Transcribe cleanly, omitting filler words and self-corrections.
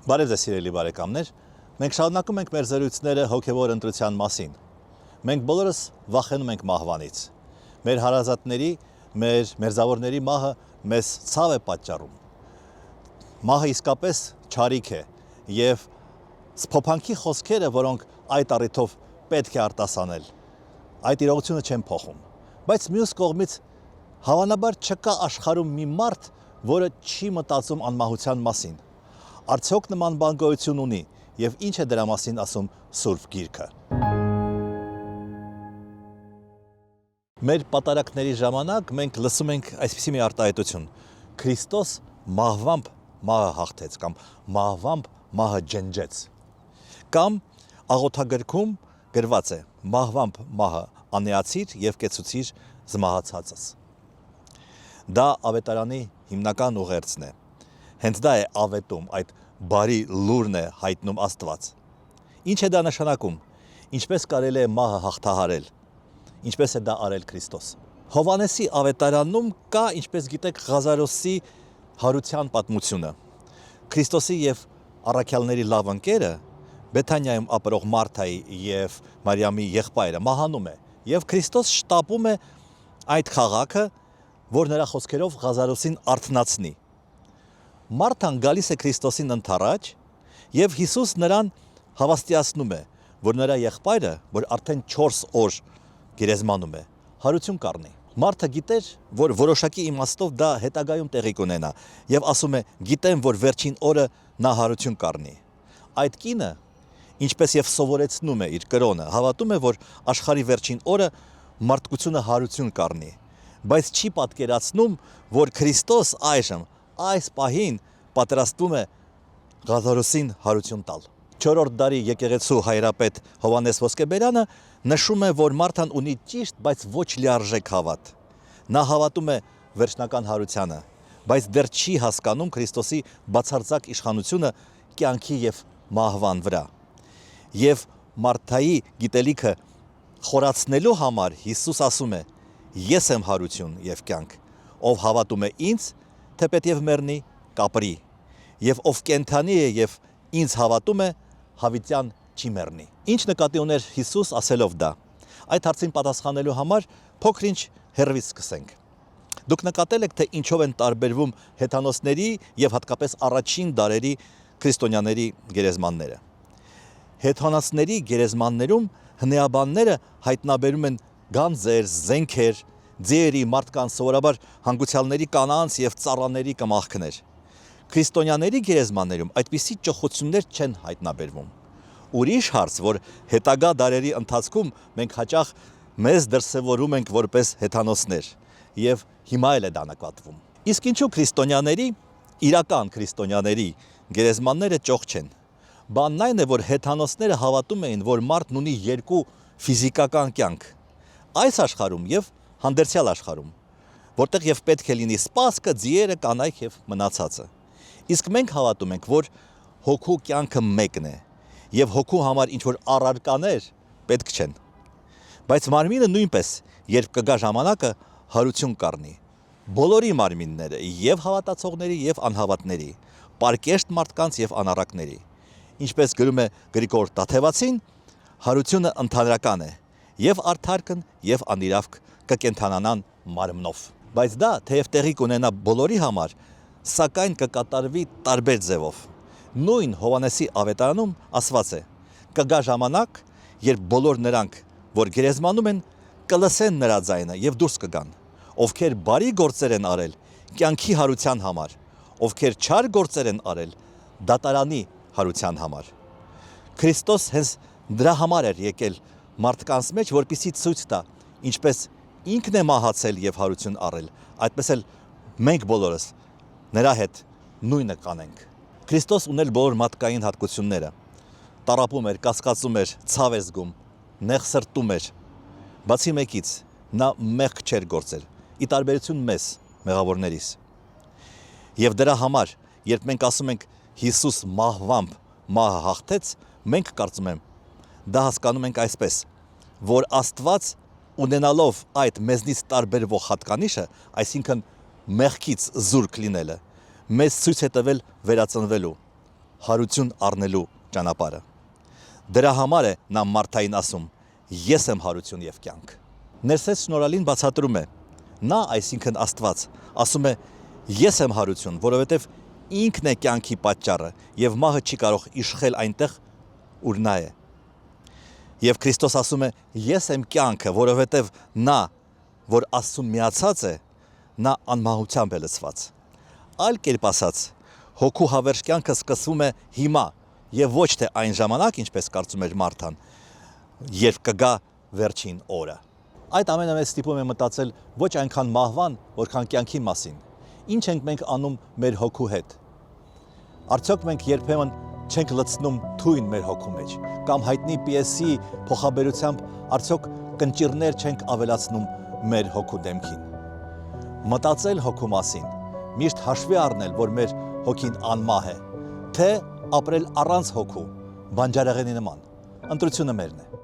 Բարև ձեզ սիրելի բարեկամներ, մենք շարունակում ենք մեր զրույցները հոգևոր ընտրության մասին։ Մենք բոլորս վախենում ենք մահվանից։ Մեր հարազատների, մեր մերձավորների մահը մեզ ցավ է պատճառում։ Մահը իսկապես չարիք է եւ սփոփանքի խոսքերը, որոնք այդ առիթով պետք է արտասանել, այդ իրողությունը չեն փոխում։ Բայց մյուս կողմից հավանաբար չկա աշխարհում մի մարդ, որը չի մտածում անմահության մասին։ Արդյոք նման բան գոյություն ունի եւ ինչ է դրա մասին ասում Սուրբ Գիրքը։ Մեր պատարակների ժամանակ մենք լսում ենք այսպիսի մի արտահայտություն. Քրիստոս մահվամբ մահը հաղթեց կամ մահվամբ մահը ջնջեց։ Կամ աղոթագրքում գրված է. մահվամբ մահը անեացիր եւ կեցուցիր զմահացածս։ Դա ավետարանի հիմնական ուղերձն է։ Հենց դա է ավետում, այդ բարի լուրն է հայտնում Աստված։ Ինչ է դա նշանակում։ Ինչպես կարելի է մահը հաղթահարել։ Ինչպես է դա արել Քրիստոս։ Հովհաննեսի ավետարանում կա, ինչպես գիտեք, Ղազարոսի հարության պատմությունը։ Քրիստոսի եւ առաքյալների լավ ընկերը, Բեթանիայում ապրող Մարթայի եւ Մարիամի եղբայրը մահանում է, եւ Քրիստոս շտապում է այդ քաղաքը, որ նրա խոսքերով Ղազարոսին արթնացնի։ Մարթան գալիս է Քրիստոսին ընդառաջ եւ Հիսուս նրան հավաստիացնում է, որ նրա եղբայրը, որ արդեն 4 օր գերեզմանում է, հարություն կառնի։ Մարթը գիտեր, որ որոշակի իմաստով դա հետագայում տեղի կունենա եւ ասում է. գիտեմ, որ վերջին օրը նա հարություն կառնի։ Այդ կինը, ինչպես եւ սովորեցնում է իր կրոնը, հավատում է, որ աշխարհի վերջին օրը մարդկությունը հարություն կառնի, բայց չի պատկերացնում, որ Քրիստոս այժմ այս պահին պատրաստվում է Ղազարոսին հարություն տալ։ 4-րդ դարի եկեղեցու հայրապետ Հովհաննես Ոսկեբերյանը նշում է, որ Մարթան ունի ճիշտ, բայց ոչ լիարժեք հավատ։ Նա հավատում է վերջնական հարությանը, բայց դեռ չի հասկանում Քրիստոսի բացարձակ իշխանությունը կյանքի եւ մահվան վրա։ Եվ Մարթայի գիտելիքը խորացնելու համար Հիսուս ասում է. ես եմ հարություն եւ կյանք, ով հավատում է ինձ, թեպետ եւ մեռնի, կապրի, եւ ով կենթանի է եւ ինձ հավատում է, հավիտյան չի մեռնի։ Ինչ նկատի ուներ Հիսուս ասելով դա։ Այդ հարցին պատասխանելու համար փոքր-ինչ հեռվից սկսենք։ Դուք նկատել եք, թե ինչով են տարբերվում հեթանոսների եւ հատկապես առաջին դարերի քրիստոնյաների գերեզմանները։ Հեթանոսների գերեզմաններում հնեաբանները հայտնաբերում են գանձեր, զենքեր, ձիերի, մարդկանց, սովորաբար հանգուցյալների կանանց եւ ծառաների կմախքներ։ Քրիստոնյաների գերեզմաններում այդպիսի ճոխություններ չեն հայտնաբերվում։ Ուրիշ հարց, որ հետագա դարերի ընթացքում մենք հաճախ մեզ դրսևորում ենք որպես հեթանոսներ եւ հիմա էլ է դա նկատվում։ Իսկ ինչու քրիստոնյաների, իրական քրիստոնյաների գերեզմանները ճոխ չեն։ Բանն այն է, որ հեթանոսները հավատում էին, որ մարդն ունի երկու ֆիզիկական կյանք։ Այս աշխարհում եւ հանդերձյալ աշխարհում, որտեղ եւ պետք է լինի սպասքը, ձիերը, կանայք եւ մնացածը։ Իսկ մենք հավատում ենք, որ հոգու կյանքը մեկն է եւ հոգու համար ինչ որ առարկաներ պետք չեն։ Բայց մարմինը նույնպես, երբ կգա ժամանակը, հարություն կառնի։ Բոլորի մարմինները, եւ հավատացողների, եւ անհավատների, պարկեշտ մարդկանց եւ անառակների։ Ինչպես գրում է Գրիգոր Տաթևացին, հարությունը ընդհանրական է, եւ արդարքն եւ անիրավք կկենթանանան մարմնով։ Բայց դա թեև տեղի կունենա բոլորի համար, սակայն կկատարվի տարբեր ձևով։ Նույն Հովհաննեսի ավետարանում ասված է. կգա ժամանակ, երբ բոլոր նրանք, որ գերեզմանում են, կլսեն նրա ձայնը եւ դուրս կգան, ովքեր բարի գործեր են արել կյանքի հարության համար, ովքեր չար գործեր են արել դատարանի հարության համար։ Քրիստոս հենց դրա համար էր եկել մարդկանց մեջ, որպեսզի ցույց տա, ինչպես ինքն է մահացել եւ հարություն առել, այդպես էլ մենք բոլորս նրա հետ նույնը կանենք։ Քրիստոս ունել բոլոր մարդկային հատկությունները։ Տառապում էր, կասկածում էր, ցավ էր զգում, նեղ սրտում էր։ Բացի մեկից, նա մեղք չէր գործել, ի տարբերություն մեզ, մեղավորներիս։ Եվ դրա համար, երբ մենք ասում ենք Հիսուս մահվամբ մահը հաղթեց, մենք կարծում եմ, դա հասկանում ենք այսպես, որ Աստված ունենալով այդ մեզնից տարբերվող հատկանիշը, այսինքն մեղքից զուրկ լինելը, մեզ ցույց է տվել վերածնվելու, հարություն առնելու ճանապարհը։ Դրա համար է նա Մարթային ասում. ես եմ հարություն եւ կյանք։ Ներսես շնորհալին բացատրում է. նա, այսինքն Աստված, ասում է. ես եմ հարություն, որովհետեւ ինքն է կյանքի պատճառը եւ մահը չի կարող իշխել այնտեղ, ուր նա է։ Եվ Քրիստոս ասում է. ես եմ կյանքը, որովհետեւ նա, որ Աստծուն միացած է, նա անմահությամբ է լցված։ Այլ կերպ ասած, հոգու հավերժ կյանքը սկսվում է հիմա եւ ոչ թե այն ժամանակ, ինչպես կարծում էր Մարթան, երբ կգա վերջին օրը։ Այդ ամենը մեզ ստիպում է մտածել ոչ այնքան մահվան, որքան կյանքի մասին։ Ինչ ենք մենք անում մեր հոգու հետ։ Արդյոք մենք երբեմն չենք լցնում թույն մեր հոգու մեջ, կամ հայտնի պիեսի փոխաբերությամբ արդյոք կնճիռներ չենք ավելացնում մեր հոգու դեմքին։ Մտածել հոգու մասին, միշտ հաշվի առնել, որ մեր հոգին անմահ է, թե ապրել առանց հոգու, բանջարեղենի նման։ Ընտրությունը մերն է։